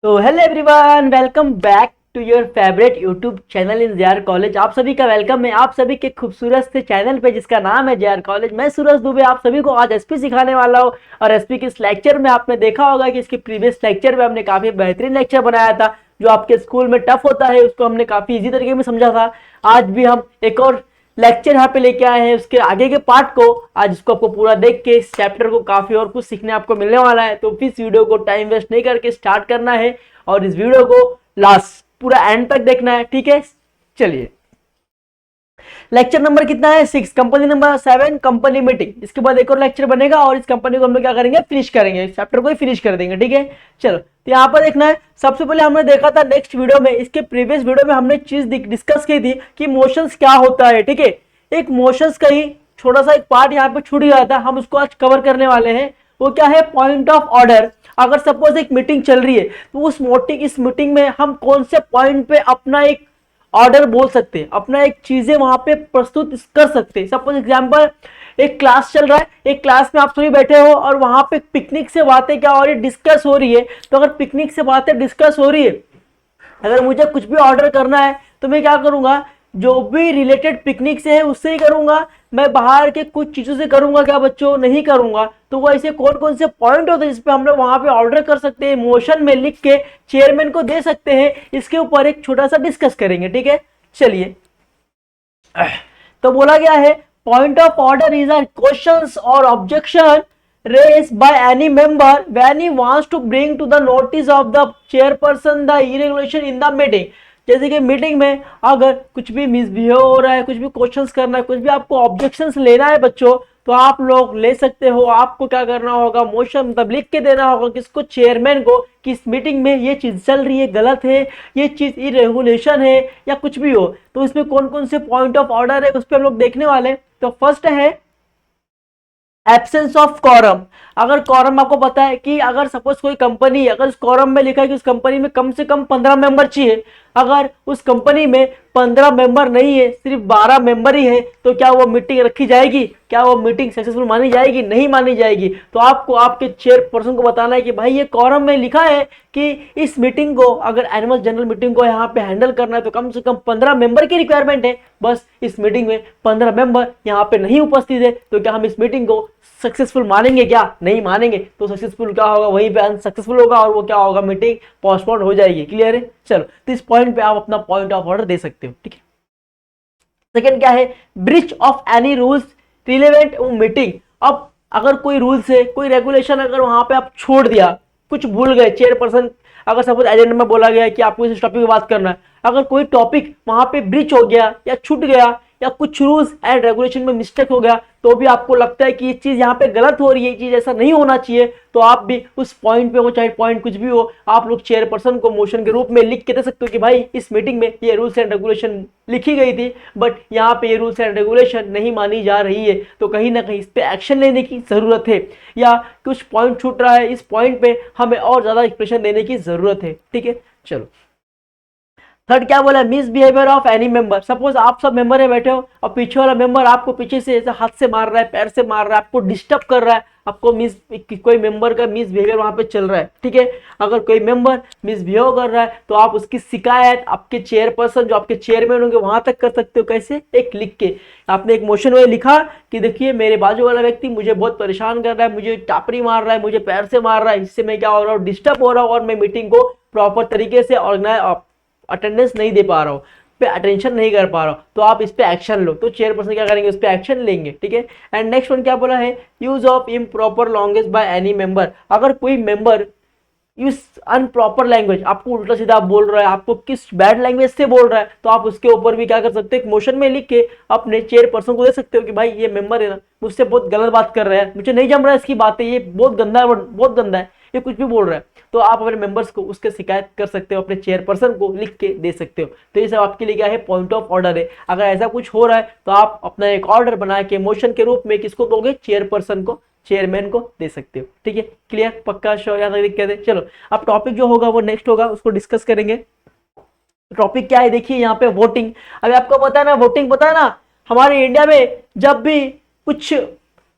तो hello everyone, welcome back to your favourite YouTube channel in JR college. आप सभी का वेलकम है आप सभी के खूबसूरत से चैनल पे जिसका नाम है जेआर कॉलेज। मैं सूरज दुबे आप सभी को आज एसपी सिखाने वाला हूँ। और एसपी के इस लेक्चर में आपने देखा होगा कि इसके प्रीवियस लेक्चर में हमने काफी बेहतरीन लेक्चर बनाया था। जो आपके स्कूल में टफ होता है उसको हमने काफी इजी तरीके में समझा था। आज भी हम एक और लेक्चर यहाँ पे लेके आए हैं उसके आगे के पार्ट को। आज इसको आपको पूरा देख के इस चैप्टर को काफी और कुछ सीखने आपको मिलने वाला है। तो इस वीडियो को टाइम वेस्ट नहीं करके स्टार्ट करना है और इस वीडियो को लास्ट पूरा एंड तक देखना है, ठीक है। चलिए, लेक्चर नंबर कितना है? 6, कंपनी नंबर 7, कंपनी मीटिंग। इसके बाद एक और लेक्चर बनेगा और इस कंपनी को हम लोग क्या करेंगे, फिनिश करेंगे, इस चैप्टर को ही फिनिश कर देंगे, ठीक है। चलो, तो यहाँ पर देखना है, सबसे पहले हमने देखा था नेक्स्ट वीडियो में, इसके प्रीवियस वीडियो में हमने चीज डिस्कस की थी कि मोशंस क्या होता है, ठीक है। एक मोशंस का ही छोटा सा एक पार्ट यहाँ पे छूट गया था, हम उसको आज कवर करने वाले हैं। वो क्या है? Point of order. अगर सपोज एक मीटिंग चल रही है तो इस मीटिंग में हम कौन से पॉइंट पे अपना एक ऑर्डर बोल सकते हैं, अपना एक चीजें वहां पे प्रस्तुत कर सकते हैं। सपोज एग्जांपल, एक क्लास चल रहा है, एक क्लास में आप सभी बैठे हो और वहां पे पिकनिक से बातें क्या हो रही है, डिस्कस हो रही है। तो अगर पिकनिक से बातें डिस्कस हो रही है, अगर मुझे कुछ भी ऑर्डर करना है तो मैं क्या करूंगा, जो भी रिलेटेड पिकनिक से है उससे ही करूंगा। मैं बाहर के कुछ चीजों से करूंगा क्या बच्चों? नहीं करूंगा। तो वो ऐसे कौन कौन से पॉइंट होते हैं जिसपे हम लोग वहां पे ऑर्डर कर सकते हैं, मोशन में लिख के चेयरमैन को दे सकते हैं। इसके ऊपर एक छोटा सा डिस्कस करेंगे, ठीक है। चलिए, तो बोला गया है point of order is a questions और objection raised by any member when he wants to bring to the notice of the chairperson the irregularity in the meeting। जैसे कि मीटिंग में अगर कुछ भी मिसबिहेव हो रहा है, कुछ भी क्वेश्चंस करना है, कुछ भी आपको ऑब्जेक्शंस लेना है बच्चों, तो आप लोग ले सकते हो। आपको क्या करना होगा, मोशन मतलब लिख के देना होगा किसको? चेयरमैन को, कि इस मीटिंग में ये चीज चल रही है, गलत है, ये चीज इरेगुलेशन है या कुछ भी हो। तो इसमें कौन कौन से पॉइंट ऑफ ऑर्डर है उस पर हम लोग देखने वाले। तो फर्स्ट है एब्सेंस ऑफ कॉरम। अगर कॉरम आपको पता है कि अगर सपोज कोई कंपनी, अगर उस कॉरम में लिखा है कि उस कंपनी में कम से कम 15 मेंबर चाहिए, अगर उस कंपनी में 15 मेंबर नहीं है, सिर्फ 12 मेंबर ही है, तो क्या वो मीटिंग रखी जाएगी? क्या वो मीटिंग सक्सेसफुल मानी जाएगी? नहीं मानी जाएगी। तो आपको आपके चेयरपर्सन को बताना है कि भाई ये कॉरम में लिखा है कि इस मीटिंग को, अगर एनुअल जनरल मीटिंग को यहाँ पे हैंडल करना है तो कम से कम 15 मेंबर की रिक्वायरमेंट है। बस इस मीटिंग में 15 मेंबर यहाँ पे नहीं उपस्थित है, तो क्या हम इस मीटिंग को सक्सेसफुल मानेंगे? क्या नहीं मानेंगे। तो सक्सेसफुल क्या होगा, वहीं पे अनसक्सेसफुल होगा और वो क्या होगा, मीटिंग पोस्टपोन हो जाएगी। क्लियर है? चलो, तो इस पॉइंट पे आप अपना पॉइंट ऑफ ऑर्डर दे सकते हो, ठीक है। सेकंड क्या है? Breach of any rules relevant meeting. अब अगर कोई रूल्स है, कोई रेगुलेशन अगर वहां पे आप छोड़ दिया, कुछ भूल गए, चेयरपर्सन, अगर सपोज एजेंडा में बोला गया कि आपको इस टॉपिक पे बात करना है, अगर कोई टॉपिक वहां पे ब्रीच हो गया या छूट गया या कुछ रूल्स एंड रेगुलेशन में मिस्टेक हो गया, तो भी आपको लगता है कि ये चीज यहाँ पे गलत हो रही है, ये चीज ऐसा नहीं होना चाहिए, तो आप भी उस पॉइंट पे हो, चाहे पॉइंट कुछ भी हो, आप लोग चेयरपर्सन को मोशन के रूप में लिख के दे सकते हो कि भाई इस मीटिंग में ये रूल्स एंड रेगुलेशन लिखी गई थी, बट यहाँ पे ये रूल्स एंड रेगुलेशन नहीं मानी जा रही है, तो कहीं ना कहीं इस पे एक्शन लेने की जरूरत है, या कुछ पॉइंट छूट रहा है, इस पॉइंट पे हमें और ज्यादा एक्सप्रेशन देने की जरूरत है, ठीक है। चलो, थर्ड क्या बोला? Miss behaviour of any member. Suppose आप सब मेंबर है बैठे हो और पीछे वाला मेंबर आपको पीछे से ऐसे हाथ से मार रहा है, पैर से मार रहा है, आपको डिस्टर्ब कर रहा है, आपको कोई मेंबर का मिस बिहेवियर वहां पे चल रहा है, ठीक है। अगर कोई मेंबर मिस बिहेव कर रहा है तो आप उसकी शिकायत आपके चेयरपर्सन, जो आपके चेयरमैन होंगे, वहां तक कर सकते हो। कैसे? एक लिख के आपने एक मोशन में लिखा कि देखिए मेरे बाजू वाला व्यक्ति मुझे बहुत परेशान कर रहा है, मुझे टापरी मार रहा है, मुझे पैर से मार रहा है, इससे मैं क्या हो रहा हूँ, डिस्टर्ब हो रहा हूँ और मैं मीटिंग को प्रॉपर तरीके से ऑर्गेनाइज अटेंडेंस नहीं दे पा रहा हूँ, पे अटेंशन नहीं कर पा रहा हूँ, तो आप इस पे एक्शन लो। तो चेयरपर्सन क्या करेंगे, उस पे एक्शन लेंगे, ठीक है। एंड नेक्स्ट वन क्या बोला है? Use of improper language by any member. अगर कोई मेंबर यूज अनप्रॉपर लैंग्वेज, आपको उल्टा सीधा बोल रहा है, आपको किस बैड लैंग्वेज से बोल रहा है, तो आप उसके ऊपर भी क्या कर सकते हैं, मोशन में लिख के अपने चेयरपर्सन को दे सकते हो कि भाई ये मेंबर है ना, मुझसे बहुत गलत बात कर रहा है, मुझे नहीं जम रहा है इसकी बातें, ये बहुत गंदा है, बहुत गंदा है, ये कुछ भी बोल रहा है। तो आप अपने मेंबर्स को उसके शिकायत कर सकते हो, अपने चेयरपर्सन को लिख के दे सकते हो। तो ये सब आपके लिए क्या है, पॉइंट ऑफ ऑर्डर है। अगर ऐसा कुछ हो रहा है तो आप अपना एक ऑर्डर बना के मोशन के रूप में किसको दोगे, चेयरपर्सन को, चेयरमैन को दे सकते हो, ठीक है। क्लियर? पक्का? श्योर? यहाँ तक दिक्कत है? चलो, अब टॉपिक जो होगा वो नेक्स्ट होगा, उसको डिस्कस करेंगे। टॉपिक क्या है देखिए, यहाँ पे वोटिंग। अभी आपको पता है ना, वोटिंग पता है ना, हमारे इंडिया में जब भी कुछ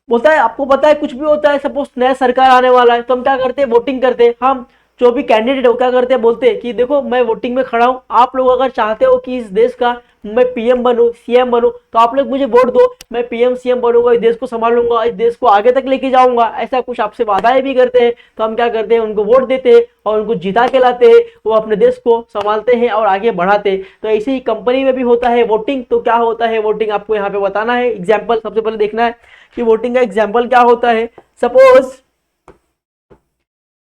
बोलता है, आपको पता है कुछ भी होता है, सपोज नया सरकार आने वाला है तो हम क्या करते हैं, वोटिंग करते हैं। हम जो भी कैंडिडेट हो क्या करते हैं, बोलते हैं कि देखो मैं वोटिंग में खड़ा हूं, आप लोग अगर चाहते हो कि इस देश का मैं पीएम बनूं, सीएम बनूं, तो आप लोग मुझे वोट दो, मैं पीएम सीएम बनूंगा, इस देश को संभालूंगा, इस देश को आगे तक लेके जाऊंगा, ऐसा कुछ आपसे वादाएं भी करते हैं। तो हम क्या करते हैं, उनको वोट देते हैं और उनको जिता के लाते हैं, वो अपने देश को संभालते हैं और आगे बढ़ाते हैं। तो ऐसे ही कंपनी में भी होता है वोटिंग। तो क्या होता है वोटिंग, आपको यहाँ पे बताना है। एग्जाम्पल सबसे पहले देखना है कि वोटिंग का एग्जाम्पल क्या होता है। सपोज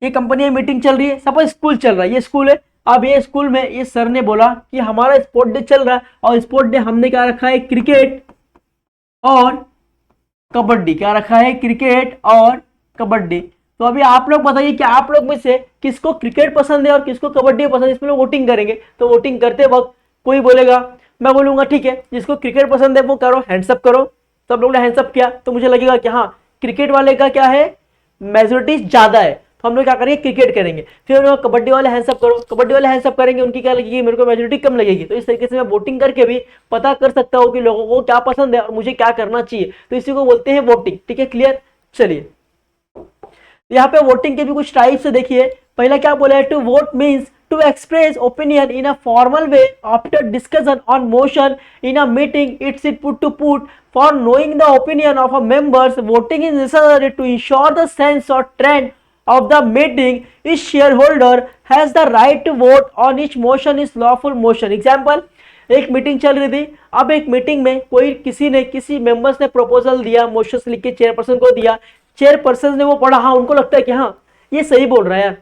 ये कंपनी में मीटिंग चल रही है, सपोज स्कूल चल रहा है, ये स्कूल है। अब ये स्कूल में ये सर ने बोला कि हमारा स्पोर्ट डे चल रहा है, और स्पोर्ट डे हमने क्या रखा है, क्रिकेट और कबड्डी। क्या रखा है, क्रिकेट और कबड्डी। तो अभी आप लोग बताइए कि आप लोग में से किसको क्रिकेट पसंद है और किसको कबड्डी पसंद है, इसमें लोग वोटिंग करेंगे। तो वोटिंग करते वक्त कोई बोलेगा, मैं बोलूंगा ठीक है जिसको क्रिकेट पसंद है वो करो, हैंड्सअप करो। सब लोग ने हैंड्सअप किया, तो मुझे लगेगा कि हाँ क्रिकेट वाले का क्या है, मेजोरिटी ज्यादा है, तो हम लोग क्या करेंगे, क्रिकेट करेंगे। फिर कबड्डी वाले हैंड्सअप करो, कबड्डी वाले हैंड्सअप करेंगे, उनकी क्या लगेगी, मेरे को मेजोरिटी कम लगेगी। तो इस तरीके से मैं वोटिंग करके भी पता कर सकता हूँ कि लोगों को क्या पसंद है और मुझे क्या करना चाहिए। तो इसी को बोलते हैं वोटिंग। ठीक है, क्लियर। चलिए यहाँ पे वोटिंग के भी कुछ टाइप्स है, देखिए। पहला क्या बोला है, to vote means to express opinion in a formal way after discussion on motion in a meeting. It's put to put for knowing the opinion of a members. Voting is necessary to ensure the sense or trend of the meeting. Each shareholder has the right to vote on each motion is lawful motion. Example, एक meeting चल रही थी। अब एक meeting में किसी members ने proposal दिया, मोशंस लिख के चेयरपर्सन को दिया, चेयरपर्सन ने वो पढ़ा, हाँ उनको लगता है कि हाँ ये सही बोल रहा है यार,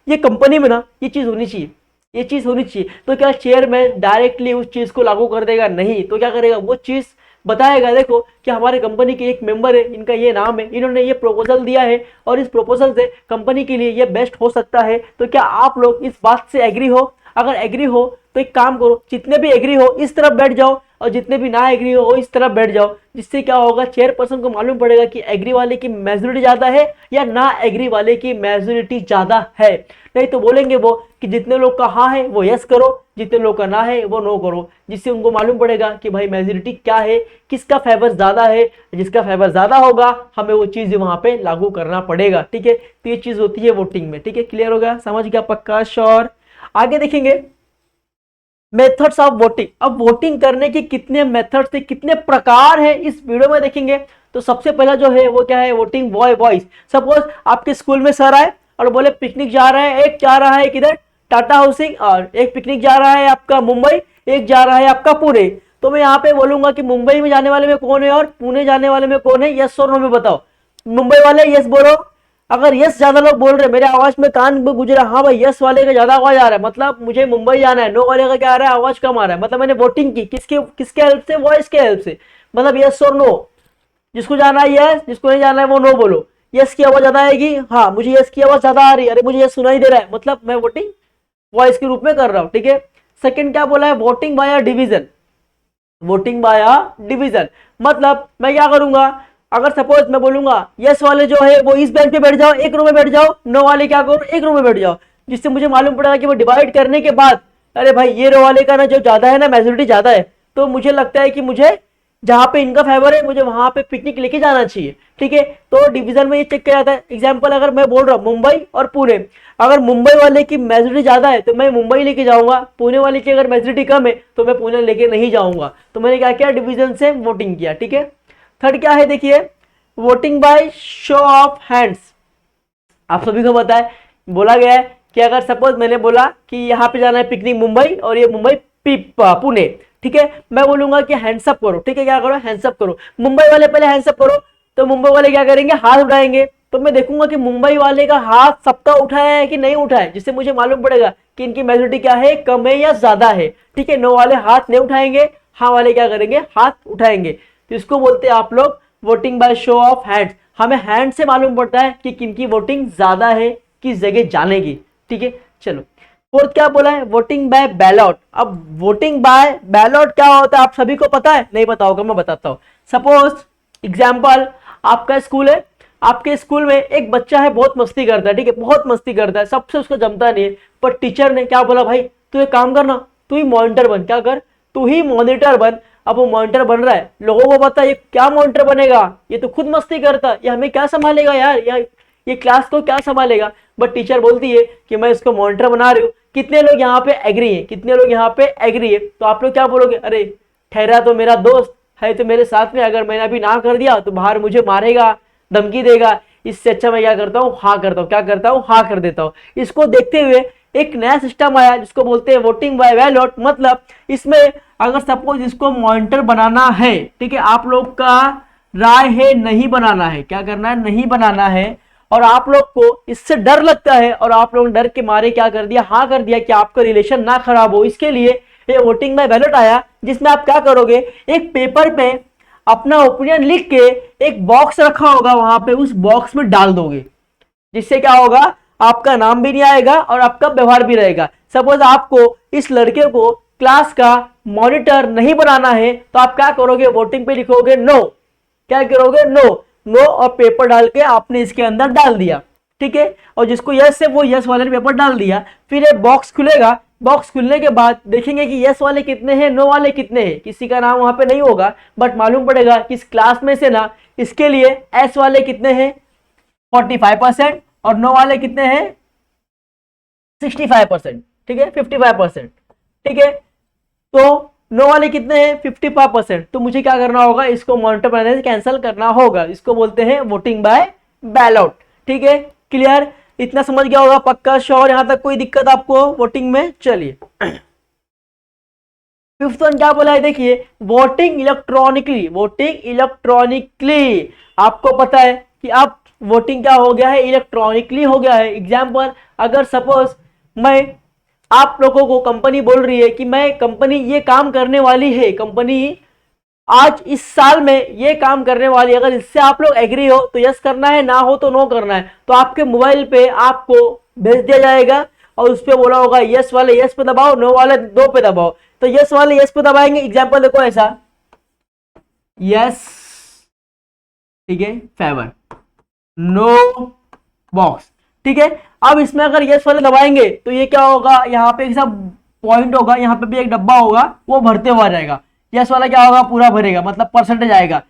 ये कंपनी में ना ये चीज होनी चाहिए, ये चीज होनी चाहिए। तो क्या चेयरमैन डायरेक्टली उस चीज को लागू कर देगा, नहीं। तो क्या करेगा, वो चीज बताएगा, देखो कि हमारे कंपनी के एक मेंबर है, इनका ये नाम है, इन्होंने ये प्रपोजल दिया है और इस प्रपोजल से कंपनी के लिए ये बेस्ट हो सकता है। तो क्या आप लोग इस बात से एग्री हो? अगर एग्री हो तो एक काम करो, जितने भी एग्री हो इस तरफ बैठ जाओ और जितने भी ना एग्री हो इस तरफ बैठ जाओ। जिससे क्या होगा, चेयरपर्सन को मालूम पड़ेगा कि एग्री वाले की मेजोरिटी ज्यादा है या ना एग्री वाले की मेजोरिटी ज्यादा है। नहीं तो बोलेंगे वो कि जितने लोग का हाँ है वो यस करो, जितने लोग का ना है वो नो करो। जिससे उनको मालूम पड़ेगा कि भाई मेजोरिटी क्या है, किसका फेवर ज्यादा है। जिसका फेवर ज्यादा होगा हमें वो चीज वहां पे लागू करना पड़ेगा। ठीक है, तो ये चीज होती है वोटिंग में। ठीक है, क्लियर हो गया, समझ गया पक्का, श्योर। आगे देखेंगे मेथड्स ऑफ वोटिंग। अब वोटिंग करने के कितने मेथड्स थे, कितने प्रकार है, इस वीडियो में देखेंगे। तो सबसे पहला जो है वो क्या है, वोटिंग बॉय वॉइस। सपोज आपके स्कूल में सर आए और बोले पिकनिक जा रहा है, एक जा रहा है किधर, टाटा हाउसिंग, और एक पिकनिक जा रहा है आपका मुंबई, एक जा रहा है आपका पुणे। तो मैं यहाँ पे बोलूंगा कि मुंबई में जाने वाले में कौन है और पुणे जाने वाले में कौन है, यस और नो में बताओ। मुंबई वाले यस बोलो। अगर यस ज्यादा लोग बोल रहे हैं, मेरे आवाज में कान में गुजरा, हाँ भाई यस वाले का ज्यादा आवाज आ रहा है, मतलब मुझे मुंबई जाना है। नो वाले का क्या आ रहा है, आवाज कम आ रहा है, मतलब मैंने वोटिंग की किसके किसके हेल्प से, वॉइस के हेल्प से। मतलब यस और नो, जिसको जाना है यस, जिसको नहीं जाना है वो नो बोलो। यस की आवाज ज्यादा आएगी, हाँ मुझे यस की आवाज ज्यादा आ रही है, अरे मुझे यस सुनाई दे रहा है, मतलब मैं वोटिंग वॉइस के रूप में कर रहा हूँ। ठीक है, सेकंड क्या बोला है, voting by division. Voting by division मतलब मैं क्या करूंगा, अगर सपोज मैं बोलूंगा यस वाले जो है वो इस बेंच पे बैठ जाओ, एक रो में बैठ जाओ, नो वाले क्या करो, एक रो में बैठ जाओ। जिससे मुझे मालूम पड़ेगा कि वो डिवाइड करने के बाद, अरे भाई ये रो वाले का ना जो ज्यादा है ना, मेजोरिटी ज्यादा है, तो मुझे लगता है कि मुझे जहां पे इनका फेवर है मुझे वहां पे पिकनिक लेके जाना चाहिए। ठीक है, तो डिवीजन में ये चेक किया जाता है। एग्जाम्पल अगर मैं बोल रहा हूँ मुंबई और पुणे, अगर मुंबई वाले की मेजोरिटी ज्यादा है तो मैं मुंबई लेके जाऊंगा, पुणे वाले की अगर मेजोरिटी कम है तो मैं पुणे लेके नहीं जाऊंगा। तो मैंने क्या किया, डिवीजन से वोटिंग किया। ठीक है, थर्ड क्या है, देखिए voting by show of hands. आप सभी को पता है, बोला गया है कि अगर सपोज मैंने बोला कि यहाँ पे जाना है पिकनिक मुंबई और ये मुंबई पुणे, ठीक है, मैं बोलूंगा कि हैंड्सअप करो। ठीक है, क्या करो, हैंड्सअप करो। मुंबई वाले पहले हैंड्सअप करो, तो मुंबई वाले क्या करेंगे, हाथ उठाएंगे। तो मैं देखूंगा कि मुंबई वाले का हाथ सबका उठाया है कि नहीं उठाया है, जिससे मुझे मालूम पड़ेगा कि इनकी मेजोरिटी क्या है, कम है या ज्यादा है। ठीक है, नो वाले हाथ नहीं उठाएंगे, हाँ वाले क्या करेंगे, हाथ उठाएंगे। तो इसको बोलते हैं आप लोग voting by show of hands. हमें हैंड से मालूम पड़ता है कि किनकी वोटिंग ज्यादा है, किस जगह जाने की। ठीक है, चलो फोर्थ क्या बोला है, वोटिंग बाय बैलॉट। अब वोटिंग बाय बैलॉट क्या होता है आप सभी को पता है, नहीं पता होगा, मैं बताता हूँ। सपोज एग्जाम्पल, आपका स्कूल है, आपके स्कूल में एक बच्चा है बहुत मस्ती करता है। ठीक है, बहुत मस्ती करता है, सबसे उसको जमता नहीं है, पर टीचर ने क्या बोला, भाई तू एक काम करना, तू ही मॉनिटर बन। क्या कर, तू ही मॉनिटर बन। अब वो मॉनिटर बन रहा है, लोगों को पता है ये क्या मॉनिटर बनेगा, ये तो खुद मस्ती करता है, ये हमें क्या संभालेगा यार, ये क्लास को क्या संभालेगा। बट टीचर बोलती है कि मैं इसको मॉनिटर बना रही हूँ। कितने लोग यहाँ पे एग्री हैं, कितने लोग यहाँ पे एग्री है, तो आप लोग क्या बोलोगे, अरे ठहरा तो मेरा दोस्त है तो मेरे साथ में, अगर मैंने अभी ना कर दिया तो बाहर मुझे मारेगा, धमकी देगा, इससे अच्छा मैं क्या करता हूँ, हाँ करता हूँ, क्या करता हूँ, हाँ कर देता हूँ। इसको देखते हुए एक नया सिस्टम आया जिसको बोलते हैं वोटिंग बाय बैलेट। मतलब इसमें अगर सपोज इसको मॉनिटर बनाना है, ठीक है, आप लोग का राय है नहीं बनाना है, क्या करना है, नहीं बनाना है, और आप लोग को इससे डर लगता है और आप लोग डर के मारे क्या कर दिया, हाँ कर दिया कि आपका रिलेशन ना खराब हो, इसके लिए ये वोटिंग बाय बैलेट आया, जिसमें आप क्या करोगे, एक पेपर पे अपना ओपिनियन लिख के एक बॉक्स रखा होगा, वहां पे उस बॉक्स में डाल दोगे, जिससे क्या होगा, आपका नाम भी नहीं आएगा और आपका व्यवहार भी रहेगा। सपोज आपको इस लड़के को क्लास का मॉनिटर नहीं बनाना है, तो आप क्या करोगे, वोटिंग पे लिखोगे नो, क्या करोगे, नो, नो, और पेपर डाल के आपने इसके अंदर डाल दिया, ठीक है, और जिसको यस है वो यस वाले ने पेपर डाल दिया। फिर एक बॉक्स खुलेगा, बॉक्स खुलने के बाद देखेंगे कि यस वाले कितने हैं, नो वाले कितने हैं, किसी का नाम वहां पे नहीं होगा, बट मालूम पड़ेगा कि इस क्लास में से ना इसके लिए एस वाले कितने हैं 45% और नो वाले कितने हैं 65%, ठीक है, 55%, ठीक है, तो नो वाले कितने हैं 55%, तो मुझे क्या करना होगा, इसको मॉनिटर बनाने से कैंसिल करना होगा, इसको बोलते हैं वोटिंग बाय बैलेट, ठीक है, क्लियर, इतना समझ गया होगा पक्का, श्योर, यहां तक कोई दिक्कत आपको वोटिंग में। चलिए फिफ्थ वन क्या बोला है, देखिए वोटिंग इलेक्ट्रॉनिकली, वोटिंग इलेक्ट्रॉनिकली, आपको पता है कि अब वोटिंग क्या हो गया है, इलेक्ट्रॉनिकली हो गया है। एग्जाम्पल, अगर सपोज मैं, आप लोगों को कंपनी बोल रही है कि मैं, कंपनी ये काम करने वाली है, कंपनी आज इस साल में ये काम करने वाली है, अगर इससे आप लोग एग्री हो तो यस करना है, ना हो तो नो करना है, तो आपके मोबाइल पे आपको भेज दिया जाएगा और उस पर बोला होगा यस वाले यस पे दबाओ, नो वाले नो पे दबाओ, तो यस वाले यस पे दबाएंगे। एग्जाम्पल देखो ऐसा, यस, ठीक है, फेवर, नो बॉक्स, ठीक है, अब इसमें अगर यस वाले दबाएंगे तो ये क्या होगा, यहाँ पे एक सा पॉइंट होगा, यहाँ पे भी एक डब्बा होगा, वो भरते हुआ रहेगा, यस वाला क्या होगा, पूरा भरेगा, मतलब परसेंटेज आएगा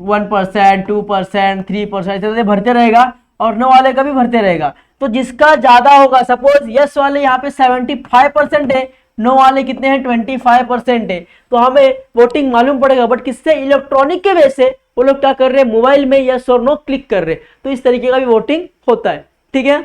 1%, 2%, 3%, ऐसे भरते रहेगा, और नो वाले का भी भरते रहेगा। तो जिसका ज्यादा होगा, सपोज यस वाले यहाँ पे 75% है, नो वाले कितने हैं 25% है, तो हमें वोटिंग मालूम पड़ेगा, बट किससे, इलेक्ट्रॉनिक के वे से वो लोग क्या कर रहे हैं, मोबाइल में यस और नो क्लिक कर रहे हैं, तो इस तरीके का भी वोटिंग होता है, ठीक है।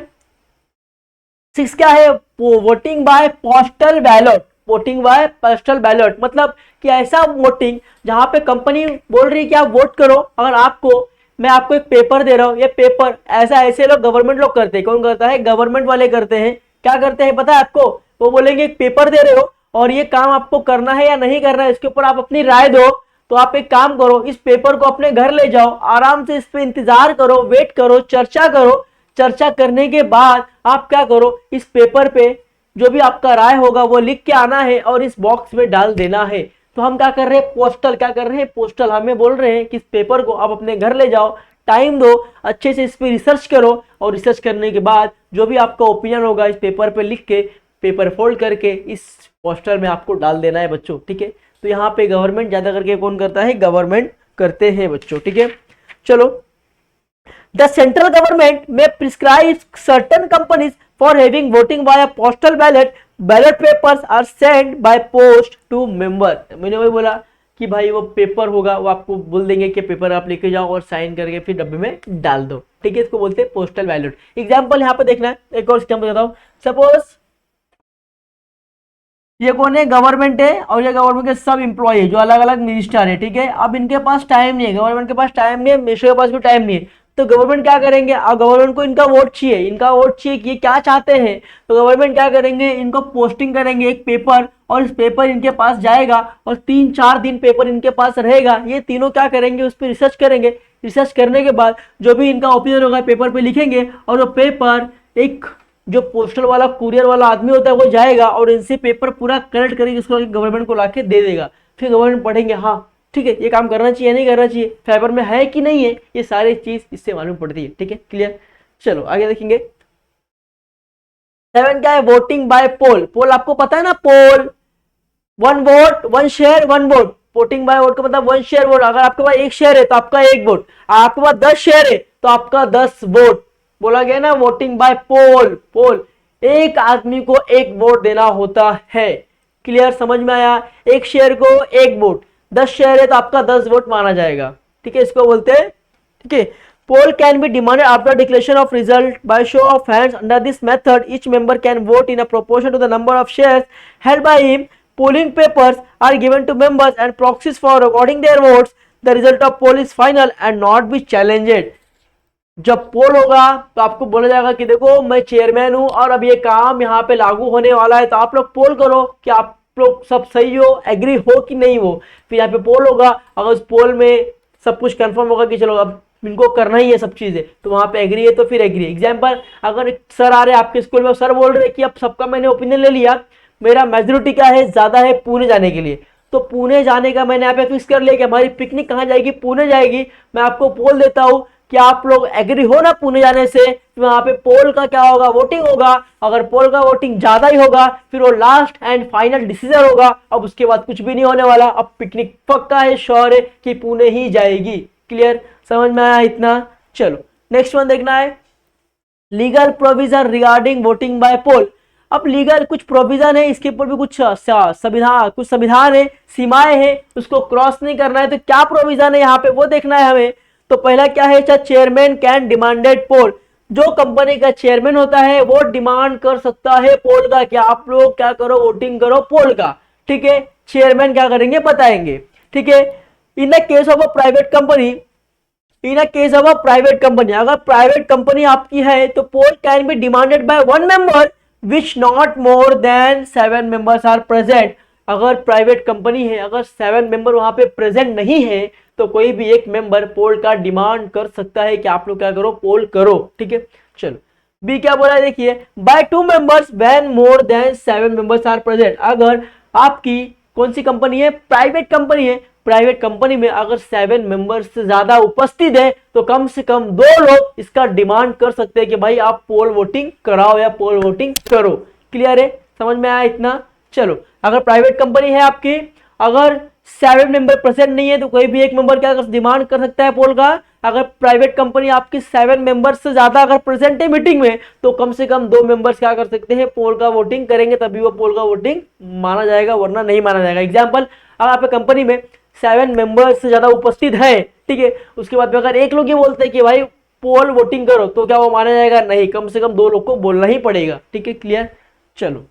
6 क्या है, voting by postal ballot, voting by postal ballot, मतलब कि ऐसा वोटिंग जहां पे कंपनी बोल रही है कि आप वोट करो, अगर आपको, मैं आपको एक पेपर दे रहा हूं, ये पेपर ऐसा, ऐसे लोग गवर्नमेंट लोग करते हैं, कौन करता है, गवर्नमेंट वाले करते हैं, क्या करते हैं पता है आपको, वो बोलेंगे एक पेपर दे रहे हो और ये काम आपको करना है या नहीं करना है, इसके ऊपर आप अपनी राय दो, तो आप एक काम करो, इस पेपर को अपने घर ले जाओ, आराम से इस पे इंतजार करो, वेट करो, चर्चा करो, चर्चा करने के बाद आप क्या करो, इस पेपर पे जो भी आपका राय होगा वो लिख के आना है और इस बॉक्स में डाल देना है। तो हम क्या कर रहे हैं, पोस्टल, क्या कर रहे हैं, पोस्टल, हमें बोल रहे हैं कि इस पेपर को आप अपने घर ले जाओ, टाइम दो, अच्छे से इस पे रिसर्च करो, और रिसर्च करने के बाद जो भी आपका ओपिनियन होगा इस पेपर पे लिख के, पेपर फोल्ड करके इस पोस्टर में आपको डाल देना है बच्चों, ठीक है। तो यहाँ पे गवर्नमेंट ज्यादा करके कौन करता है, गवर्नमेंट करते हैं बच्चों, ठीक है। चलो, द सेंट्रल गवर्नमेंट में prescribe certain companies for having voting by postal ballot, ballot papers are send by post to member. मैंने वही बोला कि भाई वो पेपर होगा, वो आपको बोल देंगे कि पेपर आप लेके जाओ और साइन करके फिर डब्बे में डाल दो, ठीक है, इसको बोलते हैं पोस्टल बैलेट। एग्जाम्पल यहाँ पे देखना है, एक और एग्जाम्पल बताता हूँ, सपोज ये कौन है, गवर्नमेंट है, और ये गवर्नमेंट के सब एम्प्लॉय है जो अलग अलग मिनिस्टर है, ठीक है। अब इनके पास टाइम नहीं है, गवर्नमेंट के पास टाइम नहीं है, मिनिस्टर के पास भी टाइम नहीं है, तो गवर्नमेंट क्या करेंगे, अब गवर्नमेंट को इनका वोट चाहिए, इनका वोट चाहिए कि ये क्या चाहते हैं, तो गवर्नमेंट क्या करेंगे, इनको पोस्टिंग करेंगे एक पेपर, और इस पेपर इनके पास जाएगा और 3-4 दिन पेपर इनके पास रहेगा, ये तीनों क्या करेंगे, उस पर रिसर्च करेंगे, रिसर्च करने के बाद जो भी इनका ओपिनियन होगा पेपर पे लिखेंगे, और वो पेपर एक जो पोस्टल वाला कुरियर वाला आदमी होता है वो जाएगा और इनसे पेपर पूरा कलेक्ट करके इसको गवर्नमेंट को लाके दे देगा, फिर गवर्नमेंट पढ़ेंगे, हाँ ठीक है ये काम करना चाहिए नहीं करना चाहिए, फेवर में है कि नहीं है, ये सारी चीज इससे मालूम पड़ती है, ठीक है, क्लियर। चलो आगे देखेंगे। 7 क्या है, वोटिंग बाय पोल। पोल आपको पता है ना, poll, 1 vote 1 share 1 vote, voting by vote का मतलब 1 शेयर वोट, अगर आपके पास 1 शेयर है तो आपका 1 वोट, आपके पास 10 शेयर है तो आपका 10 वोट, बोला गया ना वोटिंग बाय पोल, पोल एक आदमी को एक वोट देना होता है। क्लियर, समझ में आया? एक शेयर को एक वोट, 10 शेयर है तो आपका 10 वोट माना जाएगा। ठीक है, इसको बोलते हैं। ठीक है, poll can be demanded after declaration of result by show of hands. Under this method each member can vote in a proportion to the number of shares held by him. Polling papers are given to members and proxies for recording their votes. The result of poll is final and not be challenged. जब पोल होगा तो आपको बोला जाएगा कि देखो मैं chairman हूं और अब ये काम यहाँ पे लागू होने वाला है, तो आप लोग पोल करो कि आप लोग सब सही हो, एग्री हो कि नहीं हो। फिर यहाँ पे पोल होगा, अगर उस पोल में सब कुछ कंफर्म होगा कि चलो अब इनको करना ही है सब चीजें, तो वहां पे एग्री है तो फिर एग्री। एग्जाम्पल, अगर सर आ रहे आपके स्कूल में, सर बोल रहे कि अब सबका मैंने ओपिनियन ले लिया, मेरा मेजोरिटी क्या है, ज्यादा है पुणे जाने के लिए, तो पुणे जाने का मैंने यहाँ पे फिक्स कर लिया कि हमारी पिकनिक कहाँ जाएगी, पुणे जाएगी। मैं आपको पोल देता हूँ कि आप लोग एग्री हो ना पुणे जाने से। वहां पे पोल का क्या होगा, वोटिंग होगा। अगर पोल का वोटिंग ज्यादा ही होगा फिर वो लास्ट एंड फाइनल डिसीजन होगा। अब उसके बाद कुछ भी नहीं होने वाला, अब पिकनिक पक्का है, श्योर है कि पुणे ही जाएगी। क्लियर, समझ में आया इतना? चलो नेक्स्ट वन देखना है, legal provision regarding voting by poll. अब लीगल कुछ प्रोविजन है, इसके ऊपर भी कुछ संविधान है, सीमाएं हैं, उसको क्रॉस नहीं करना है। तो क्या प्रोविजन है यहाँ पे वो देखना है हमें। तो पहला क्या है, चेयरमैन कैन डिमांडेड पोल। जो कंपनी का चेयरमैन होता है वो डिमांड कर सकता है पोल का, कि आप लोग क्या करो, वोटिंग करो पोल का। ठीक है, चेयरमैन क्या करेंगे बताएंगे। ठीक है, in the case of a private company, अगर प्राइवेट कंपनी आपकी है तो poll can be demanded by one member which not more than 7 members are present. अगर प्राइवेट कंपनी है, अगर 7 मेंबर वहां पे प्रेजेंट नहीं है तो कोई भी एक मेंबर पोल का डिमांड कर सकता है कि आप लोग क्या करो, पोल करो। ठीक है, चलो बी क्या बोला है देखिए, by 2 members when more than 7 members are present. अगर आपकी कौन सी कंपनी है, प्राइवेट कंपनी है, प्राइवेट कंपनी में अगर 7 मेंबर्स से ज्यादा उपस्थित है तो कम से कम 2 लोग इसका डिमांड कर सकते हैं कि भाई आप पोल वोटिंग कराओ या पोल वोटिंग करो। क्लियर है, समझ में आया इतना? चलो, अगर प्राइवेट कंपनी है आपकी, अगर 7 मेंबर प्रेजेंट नहीं है तो कोई भी एक मेंबर क्या डिमांड कर सकता है पोल का। अगर प्राइवेट कंपनी आपकी 7 मेंबर से ज्यादा अगर प्रेजेंट है मीटिंग में तो कम से कम 2 मेंबर्स क्या कर सकते हैं, पोल का वोटिंग करेंगे, तभी वो पोल का वोटिंग माना जाएगा, वरना नहीं माना जाएगा। एग्जाम्पल, अगर आपकी कंपनी में 7 मेंबर्स से ज्यादा उपस्थित है, ठीक है, उसके बाद में अगर एक लोग ये बोलते हैं कि भाई पोल वोटिंग करो, तो क्या वो माना जाएगा? नहीं, कम से कम 2 लोग को बोलना ही पड़ेगा। ठीक है, क्लियर? चलो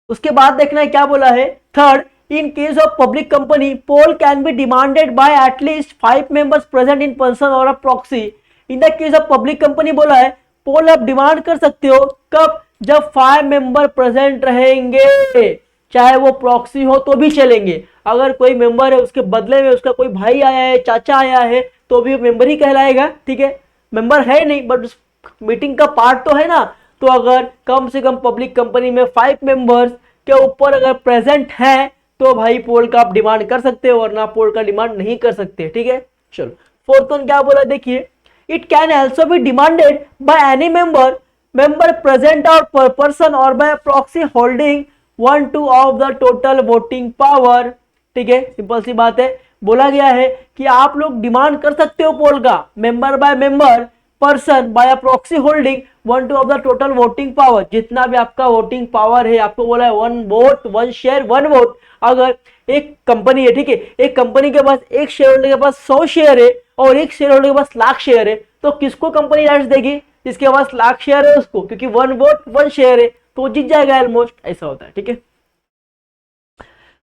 उसके बाद देखना है क्या बोला है, third, in case of public company poll can be demanded by at least 5 members present in person और a proxy. In the case of public company बोला है पोल आप डिमांड कर सकते हो, कब? जब 5 मेंबर प्रेजेंट रहेंगे, चाहे वो प्रॉक्सी हो तो भी चलेंगे। अगर कोई मेंबर है उसके बदले में उसका कोई भाई आया है, चाचा आया है, तो भी मेंबर ही कहलाएगा। ठीक है, मेंबर है नहीं बट उस मीटिंग का पार्ट तो है ना। तो अगर कम से कम पब्लिक कंपनी में 5 मेंबर्स के ऊपर अगर प्रेजेंट है तो भाई पोल का आप डिमांड कर सकते हो, वरना पोल का डिमांड नहीं कर सकते। ठीक है, चलो फोर्थ वन क्या बोला देखिए, it can also be demanded by any member present और पर्सन और bye proxy holding 1/2 of the total voting power. ठीक है, सिंपल सी बात है, बोला गया है कि आप लोग डिमांड कर सकते हो पोल का, member by member, person by proxy holding 1/2 of the total voting power. जितना भी आपका वोटिंग पावर है, आपको बोला है 1 वोट 1 शेयर 1 वोट। अगर एक कंपनी है, ठीक है, एक कंपनी के पास एक शेयर होल्डर के पास 100 शेयर है और एक शेयर होल्डर के पास लाख शेयर है, तो किसको कंपनी राइट्स देगी? जिसके पास लाख शेयर है उसको, क्योंकि 1 वोट 1 शेयर है तो वो जीत जाएगा ऑलमोस्ट, ऐसा होता है। ठीक है,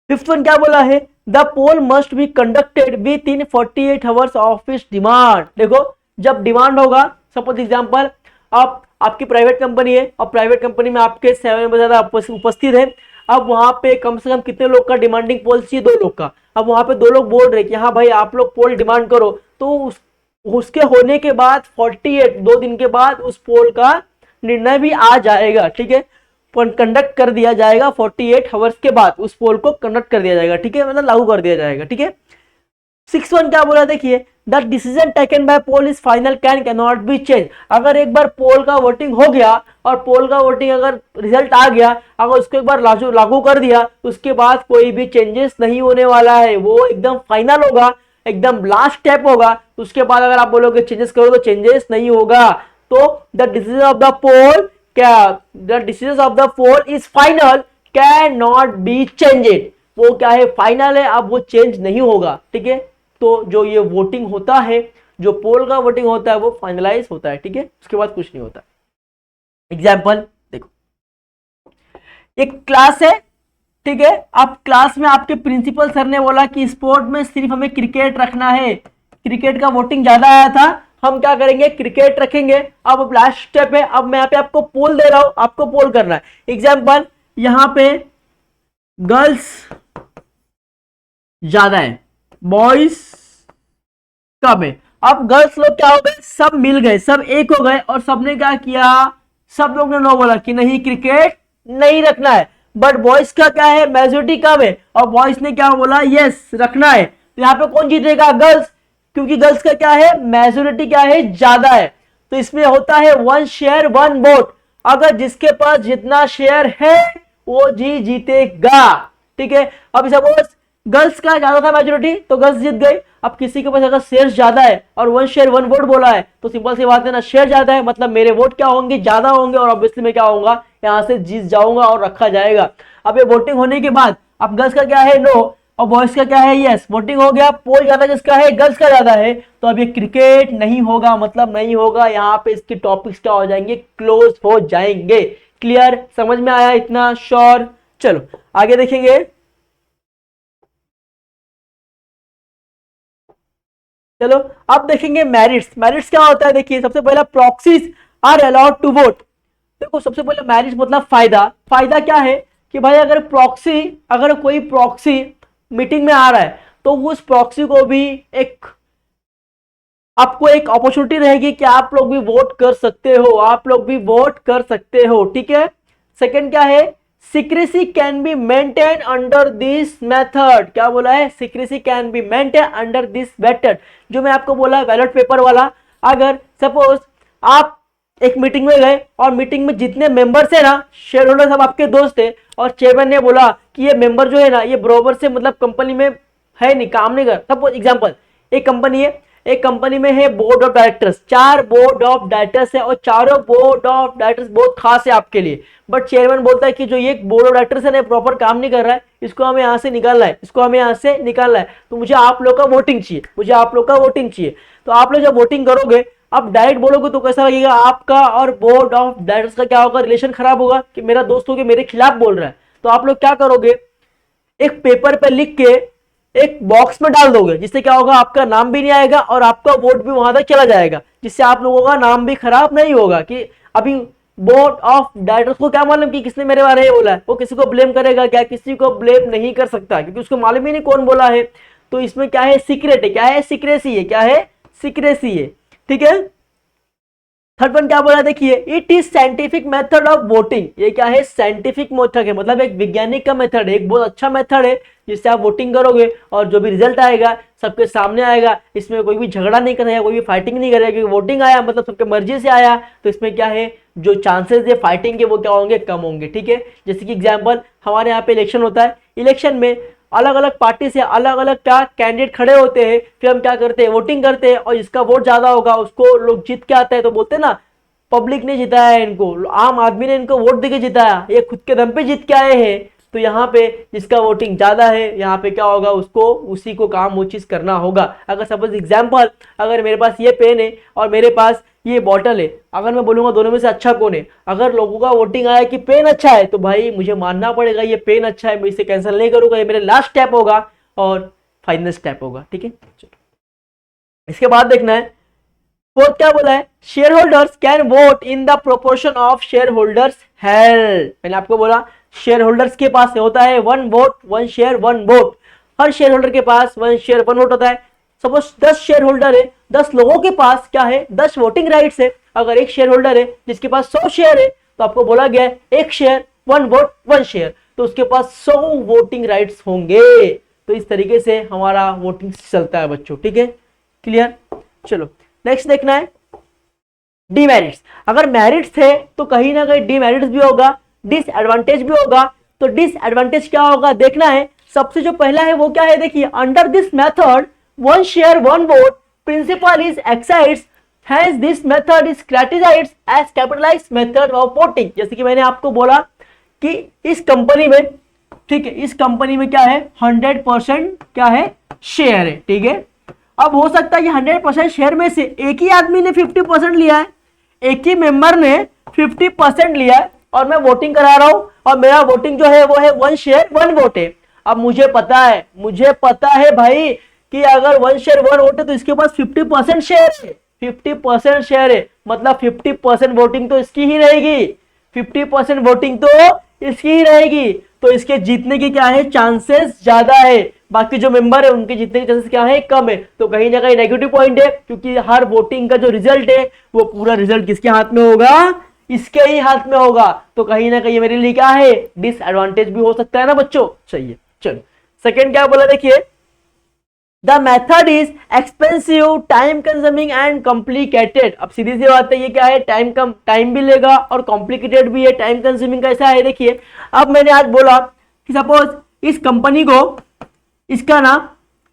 फिफ्थ वन क्या बोला है, the poll must be conducted within 48 hours of its demand. देखो जब डिमांड होगा, सपोज एग्जांपल आप आपकी प्राइवेट कंपनी है और प्राइवेट कंपनी में आपके 7 मेंबर ज्यादा उपस्थित है, अब वहां पे कम से कम कितने लोग का डिमांडिंग पोल चाहिए? 2 लोग का। अब वहां पे 2 लोग बोल रहे कि हाँ भाई आप लोग पोल डिमांड करो, तो उसके होने के बाद 48 2 दिन के बाद उस पोल का निर्णय भी आ जाएगा। ठीक है, कंडक्ट कर दिया जाएगा 48 आवर्स के बाद, उस पोल को कंडक्ट कर दिया जाएगा। ठीक है, मतलब लागू कर दिया जाएगा। ठीक है, 6 वन क्या बोला देखिए, the decision taken by poll is final can not be change. अगर एक बार पोल का वोटिंग हो गया और पोल का वोटिंग अगर रिजल्ट आ गया, अगर उसको एक बार लागू कर दिया, उसके बाद कोई भी चेंजेस नहीं होने वाला है, वो एकदम फाइनल होगा। एकदम लास्ट स्टेप होगा, तो उसके बाद अगर आप बोलोगे चेंजेस करो तो चेंजेस नहीं होगा। तो the decision of the poll the decision of the poll is final, can not be changed. वो क्या है, फाइनल है, अब वो चेंज नहीं होगा, ठीक है। तो जो ये वोटिंग होता है, जो पोल का वोटिंग होता है, वो फाइनलाइज होता है, ठीक है, उसके बाद कुछ नहीं होता। एग्जाम्पल देखो, एक क्लास है, ठीक है। आप क्लास में आपके प्रिंसिपल सर ने बोला कि स्पोर्ट में सिर्फ हमें क्रिकेट रखना है, क्रिकेट का वोटिंग ज्यादा आया था, हम क्या करेंगे, क्रिकेट रखेंगे। अब लास्ट स्टेप है, अब मैं यहाँ पे आपको पोल दे रहा हूं, आपको पोल करना है। एग्जाम्पल, यहां पे गर्ल्स ज्यादा है, बॉयज कम है। अब गर्ल्स लोग क्या हो गए, सब मिल गए, सब एक हो गए, और सबने क्या किया, सब लोग ने नो बोला कि नहीं क्रिकेट नहीं रखना है। बट बॉयज का क्या है, मेजोरिटी कम है, और बॉयज ने क्या बोला, यस रखना है। तो यहाँ पे कौन जीतेगा, गर्ल्स, क्योंकि गर्ल्स का क्या है, मेजोरिटी क्या है, ज्यादा है। तो इसमें होता है 1 शेयर 1 वोट, अगर जिसके पास जितना शेयर है वो जीतेगा, ठीक है। अब सपोज गर्ल्स का ज्यादा था मेजोरिटी, तो गर्ल्स जीत गई। अब किसी के पास अगर शेयर ज्यादा है और 1 शेयर 1 वोट बोला है, तो सिंपल सी बात है ना, शेयर ज्यादा है मतलब मेरे वोट क्या होंगे, ज्यादा होंगे, और ऑब्वियसली मैं क्या होऊंगा, यहां से जीत जाऊंगा और रखा जाएगा। अब ये वोटिंग होने के बाद अब गर्ल्स का क्या है, नो, और बॉयज का क्या है, यस। वोटिंग हो गया, पोल ज्यादा किसका है, गर्ल्स का ज्यादा है, तो अब ये क्रिकेट नहीं होगा, मतलब नहीं होगा। यहाँ पे इसके टॉपिक्स क्या हो जाएंगे, क्लोज हो जाएंगे। क्लियर, समझ में आया इतना, श्योर। चलो आगे देखेंगे। चलो अब देखेंगे मैरिट्स। मैरिट्स क्या होता है, देखिए सबसे पहला proxies are allowed to vote. देखो सबसे पहले मैरिट्स मतलब फायदा। फायदा क्या है कि भाई अगर कोई प्रॉक्सी मीटिंग में आ रहा है, तो उस प्रॉक्सी को भी आपको एक अपॉर्चुनिटी रहेगी कि आप लोग भी वोट कर सकते हो, आप लोग भी वोट कर सकते हो, ठीक है। सेकंड क्या है, secrecy can be maintain under this method. क्या बोला है, secrecy can be maintain under this method. जो मैं आपको बोला बैलेट पेपर वाला, अगर सपोज आप एक मीटिंग में गए और मीटिंग में जितने मेंबर्स है ना, शेयर होल्डर सब आपके दोस्त है, और चेयरमैन ने बोला कि ये मेंबर जो है ना, ये बरोबर से मतलब कंपनी में है नहीं, काम नहीं कर। सपोज एग्जांपल, एक कंपनी है, एक कंपनी में है board of directors, 4 board of directors है, और चारों बोर्ड ऑफ डायरेक्टर्स बहुत खास है आपके लिए। बट चेयरमैन बोलता है कि जो ये बोर्ड ऑफ डायरेक्टर्स है ना, प्रॉपर काम नहीं कर रहा है, इसको हमें यहाँ से निकालना है, इसको हमें यहाँ से निकालना है, तो मुझे आप लोग का वोटिंग चाहिए, मुझे आप लोग का वोटिंग चाहिए। तो आप लोग जब वोटिंग करोगे, आप डायरेक्ट बोलोगे तो कैसा लगेगा, आपका और बोर्ड ऑफ डायरेक्टर्स का क्या होगा, रिलेशन खराब होगा कि मेरा दोस्त होके मेरे खिलाफ बोल रहा है। तो आप लोग क्या करोगे, एक पेपर पे लिख के एक बॉक्स में डाल दोगे, जिससे क्या होगा, आपका नाम भी नहीं आएगा और आपका वोट भी वहां तक चला जाएगा, जिससे आप लोगों का नाम भी खराब नहीं होगा। कि अभी बोर्ड ऑफ डायरेक्टर्स को क्या मालूम कि किसने मेरे बारे में बोला है, वो किसी को ब्लेम करेगा क्या, किसी को ब्लेम नहीं कर सकता, क्योंकि उसको मालूम ही नहीं कौन बोला है। तो इसमें क्या है, सीक्रेट है, क्या है, सीक्रेसी है, क्या है, सीक्रेसी है, ठीक है। थर्ड वन क्या बोला, देखिए it is scientific method of voting. ये क्या है, साइंटिफिक मेथड है, मतलब एक वैज्ञानिक का मेथड है, एक बहुत अच्छा मेथड है, जिससे आप वोटिंग करोगे और जो भी रिजल्ट आएगा सबके सामने आएगा। इसमें कोई भी झगड़ा नहीं करेगा, कोई भी फाइटिंग नहीं करेगा, क्योंकि वोटिंग आया मतलब सबके मर्जी से आया। तो इसमें क्या है, जो चांसेस है फाइटिंग के वो क्या होंगे, कम होंगे, ठीक है। जैसे कि एग्जाम्पल, हमारे यहाँ पे इलेक्शन होता है, इलेक्शन में अलग अलग पार्टी से अलग अलग क्या कैंडिडेट खड़े होते हैं, फिर हम क्या करते हैं, वोटिंग करते हैं, और जिसका वोट ज्यादा होगा उसको लोग जीत के आता है। तो बोलते हैं ना, पब्लिक ने जिताया है इनको, आम आदमी ने इनको वोट देके जिताया, ये खुद के दम पे जीत के आए हैं। तो यहाँ पे जिसका वोटिंग ज्यादा है, यहाँ पे क्या होगा, उसको उसी को काम वो चीज करना होगा। अगर सपोज एग्जाम्पल, अगर मेरे पास ये पेन है और मेरे पास ये बॉटल है, अगर मैं बोलूंगा दोनों में से अच्छा कौन है, अगर लोगों का वोटिंग आया कि पेन अच्छा है, तो भाई मुझे मानना पड़ेगा ये पेन अच्छा है, मैं इसे कैंसिल नहीं करूंगा, ये मेरे लास्ट स्टेप होगा और फाइनल स्टेप होगा, ठीक है। इसके बाद देखना है, फोर्थ क्या बोला है, share holders can vote in the proportion of share holders held. मैंने आपको बोला शेयर होल्डर्स के पास होता है 1 वोट 1 शेयर 1 वोट। हर शेयर होल्डर के पास 1 शेयर 1 वोट होता है। सपोज 10 शेयर होल्डर है, 10 लोगों के पास क्या है, 10 वोटिंग राइट्स है। अगर एक शेयर होल्डर है जिसके पास 100 शेयर है, तो आपको बोला गया है 1 शेयर 1 वोट 1 शेयर, तो उसके पास 100 वोटिंग राइट्स होंगे। तो इस तरीके से हमारा वोटिंग चलता है बच्चों, ठीक है, क्लियर। चलो नेक्स्ट देखना है डीमेरिट्स। अगर मेरिट्स थे तो कहीं ना कहीं डीमेरिट्स भी होगा, डिसएडवांटेज भी होगा। तो डिसएडवांटेज क्या होगा देखना है। सबसे जो पहला है वो क्या है, देखिए under this method 1 share 1 vote principle is excites, hence this method is criticized as capitalized method of voting। जैसे कि मैंने आपको बोला कि इस कंपनी में, ठीक है, इस कंपनी में क्या है 100% क्या है शेयर है, ठीक है। अब हो सकता है कि 100% शेयर में से एक ही आदमी ने 50% लिया है, एक ही मेंबर ने 50% लिया है और मैं वोटिंग करा रहा हूं और मेरा वोटिंग जो है वो है 1 शेयर 1 वोट है। अब मुझे पता है भाई कि अगर 1 शेयर 1 वोट है तो इसके पास 50% शेयर है, 50% शेयर है, मतलब 50% वोटिंग तो इसकी ही रहेगी, 50% वोटिंग तो इसकी ही रहेगी, तो इसके जीतने के क्या है चांसेस ज्यादा है, बाकी जो मेंबर है उनके जीतने के चांसेस क्या है कम है। तो कहीं ना कहीं नेगेटिव पॉइंट है, क्योंकि हर वोटिंग का जो रिजल्ट है वो पूरा रिजल्ट किसके हाथ में होगा, इसके ही हाथ में होगा। तो कहीं ना कहीं मेरे लिए क्या है डिसएडवांटेज भी हो सकता है ना बच्चों। चाहिए चलो सेकेंड क्या बोला देखिए, the method is expensive, time consuming and complicated. अब सीधी सी बात है ये क्या है, टाइम भी लेगा और कॉम्प्लिकेटेड भी है। टाइम कंज्यूमिंग कैसा है देखिए, अब मैंने आज बोला कि सपोज इस कंपनी को इसका ना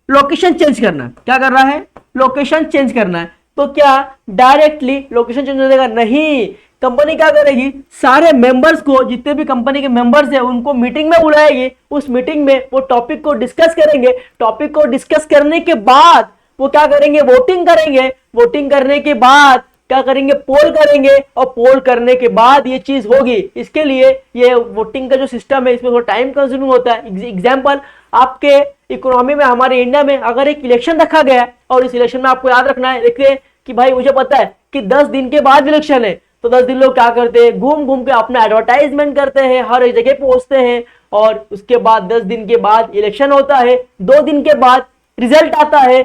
लोकेशन चेंज करना है, क्या कर रहा है लोकेशन चेंज करना है, तो क्या डायरेक्टली लोकेशन चेंज हो जाएगा, नहीं। कंपनी क्या करेगी, सारे मेंबर्स को, जितने भी कंपनी के मेंबर्स हैं उनको मीटिंग में बुलाएगी, उस मीटिंग में वो टॉपिक को डिस्कस करेंगे, टॉपिक को डिस्कस करने के बाद वो क्या करेंगे वोटिंग करेंगे, वोटिंग करने के बाद क्या करेंगे पोल करेंगे, और पोल करने के बाद ये चीज होगी। इसके लिए ये वोटिंग का जो सिस्टम है इसमें थोड़ा टाइम कंज्यूमिंग होता है। एग्जाम्पल आपके इकोनॉमी में, हमारे इंडिया में अगर एक इलेक्शन रखा गया है और इस इलेक्शन में आपको याद रखना है, देखिए कि भाई मुझे पता है कि 10 दिन के बाद इलेक्शन है, तो 10 दिन लोग क्या करते हैं घूम घूम के अपना एडवर्टाइजमेंट करते हैं, हर एक जगह पहुंचते हैं, और उसके बाद 10 दिन के बाद इलेक्शन होता है, 2 दिन के बाद रिजल्ट आता है,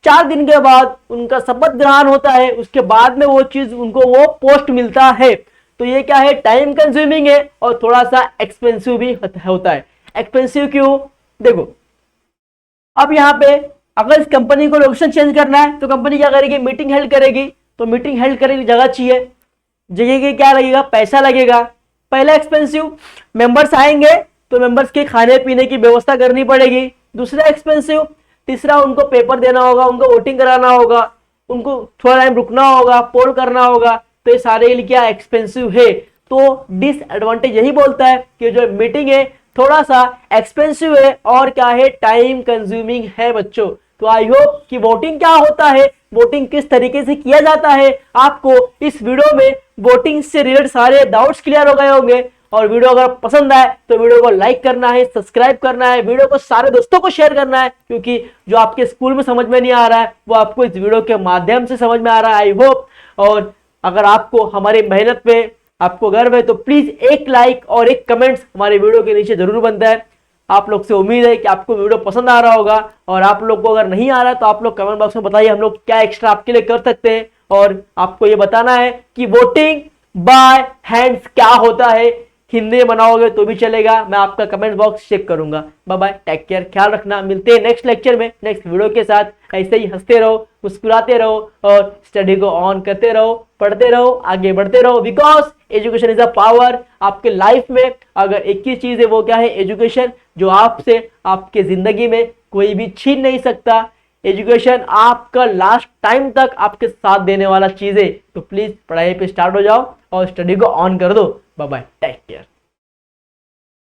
4 दिन के बाद उनका शपथ ग्रहण होता है, उसके बाद में वो चीज उनको वो पोस्ट मिलता है। तो ये क्या है टाइम कंज्यूमिंग है और थोड़ा सा एक्सपेंसिव भी होता है। एक्सपेंसिव क्यों, देखो अब यहाँ पे अगर इस कंपनी को लोकेशन चेंज करना है तो कंपनी क्या करेगी मीटिंग हेल्ड करेगी, तो मीटिंग हेल्ड करने की जगह चाहिए, जगह के क्या लगेगा पैसा लगेगा। पहला एक्सपेंसिव, मेंबर्स आएंगे तो मेंबर्स के खाने पीने की व्यवस्था करनी पड़ेगी। दूसरा एक्सपेंसिव, तीसरा उनको पेपर देना होगा, उनको वोटिंग कराना होगा, उनको थोड़ा टाइम रुकना होगा, पोल करना होगा, तो ये सारे क्या एक्सपेंसिव है। तो डिसएडवांटेज यही बोलता है कि जो मीटिंग है थोड़ा सा एक्सपेंसिव है और क्या है टाइम कंज्यूमिंग है बच्चों। तो आई होप कि वोटिंग क्या होता है, वोटिंग किस तरीके से किया जाता है, आपको इस वीडियो में वोटिंग से रिलेटेड सारे डाउट्स क्लियर हो गए होंगे। और वीडियो अगर पसंद आए तो वीडियो को लाइक करना है, सब्सक्राइब करना है, वीडियो को सारे दोस्तों को शेयर करना है, क्योंकि जो आपके स्कूल में समझ में नहीं आ रहा है वो आपको इस वीडियो के माध्यम से समझ में आ रहा है, आई होप। और अगर आपको हमारी मेहनत पे आपको गर्व है तो प्लीज एक लाइक और एक कमेंट्स हमारे वीडियो के नीचे जरूर बनता है। आप लोग से उम्मीद है कि आपको वीडियो पसंद आ रहा होगा, और आप लोग को अगर नहीं आ रहा तो आप लोग कमेंट बॉक्स में बताइए हम लोग क्या एक्स्ट्रा आपके लिए कर सकते हैं। और आपको ये बताना है कि वोटिंग बाय हैंड्स क्या होता है, हिंदी में बनाओगे तो भी चलेगा, मैं आपका कमेंट बॉक्स चेक करूंगा। बाय बाय, टेक केयर, ख्याल रखना, मिलते हैं नेक्स्ट लेक्चर में नेक्स्ट वीडियो के साथ। ऐसे ही हंसते रहो, मुस्कुराते रहो और स्टडी को ऑन करते रहो, पढ़ते रहो, आगे बढ़ते रहो, because education is a power. आपके लाइफ में अगर एक ही चीज है वो क्या है एजुकेशन, जो आपसे आपके जिंदगी में कोई भी छीन नहीं सकता। एजुकेशन आपका लास्ट टाइम तक आपके साथ देने वाला चीज है। तो प्लीज पढ़ाई पे स्टार्ट हो जाओ और स्टडी को ऑन कर दो। Bye bye, take care.